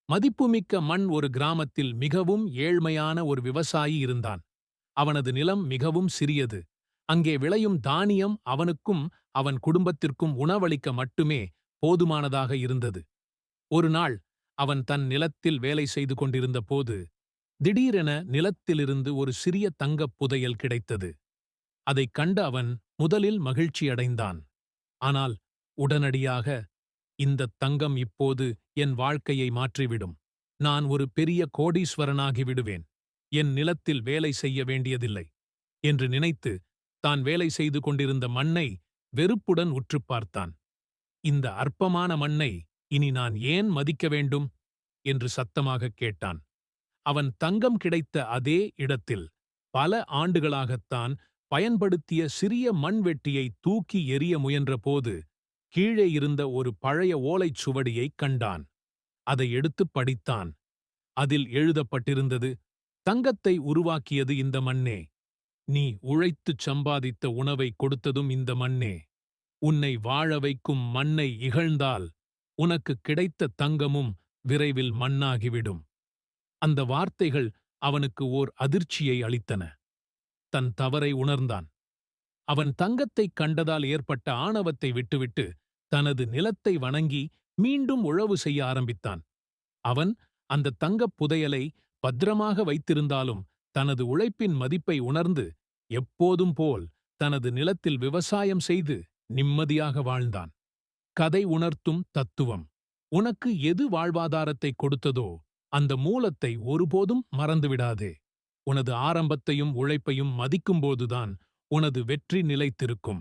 மதிப்புமிக்க மண். ஒரு கிராமத்தில் மிகவும் ஏழ்மையான ஒரு விவசாயி இருந்தான். அவனது நிலம் மிகவும் சிறியது. அங்கே விளையும் தானியம் அவனுக்கும் அவன் குடும்பத்திற்கும் உணவளிக்க மட்டுமே போதுமானதாக இருந்தது. ஒரு நாள் அவன் தன் நிலத்தில் வேலை செய்து கொண்டிருந்த போது திடீரென நிலத்திலிருந்து ஒரு சிறிய தங்கப் புதையல் கிடைத்தது. அதைக் கண்ட அவன் முதலில் மகிழ்ச்சியடைந்தான். ஆனால் உடனடியாக, இந்தத் தங்கம் இப்போது என் வாழ்க்கையை மாற்றிவிடும். நான் ஒரு பெரிய கோடீஸ்வரனாகி விடுவேன். என் நிலத்தில் வேலை செய்ய வேண்டியதில்லை என்று நினைத்து தான் வேலை செய்து கொண்டிருந்த மண்ணை வெறுப்புடன் உற்றுப் பார்த்தான். இந்த அற்பமான மண்ணை இனி நான் ஏன் மதிக்க வேண்டும் என்று சத்தமாகக் கேட்டான். அவன் தங்கம் கிடைத்த அதே இடத்தில் பல ஆண்டுகளாகத்தான் பயன்படுத்திய சிறிய மண்வெட்டியை தூக்கி எறிய முயன்றபோது கீழே இருந்த ஒரு பழைய ஓலைச் சுவடியைக் கண்டான். அதை எடுத்துப் படித்தான். அதில் எழுதப்பட்டிருந்தது, தங்கத்தை உருவாக்கியது இந்த மண்ணே. நீ உழைத்துச் சம்பாதித்த உணவை கொடுத்ததும் இந்த மண்ணே. உன்னை வாழ வைக்கும் மண்ணை இகழ்ந்தால் உனக்கு கிடைத்த தங்கமும் விரைவில் மண்ணாகிவிடும். அந்த வார்த்தைகள் அவனுக்கு ஓர் அதிர்ச்சியை அளித்தன. தன் தவறை உணர்ந்தான். அவன் தங்கத்தைக் கண்டதால் ஏற்பட்ட ஆணவத்தை விட்டுவிட்டு தனது நிலத்தை வணங்கி மீண்டும் உழவு செய்ய ஆரம்பித்தான். அவன் அந்த தங்கப் புதையலை பத்திரமாக வைத்திருந்தாலும் தனது உழைப்பின் மதிப்பை உணர்ந்து எப்போதும் போல் தனது நிலத்தில் விவசாயம் செய்து நிம்மதியாக வாழ்ந்தான். கதை உணர்த்தும் தத்துவம். உனக்கு எது வாழ்வாதாரத்தை கொடுத்ததோ அந்த மூலத்தை ஒருபோதும் மறந்துவிடாதே. உனது ஆரம்பத்தையும் உழைப்பையும் மதிக்கும்போதுதான் உனது வெற்றி நிலைத்திருக்கும்.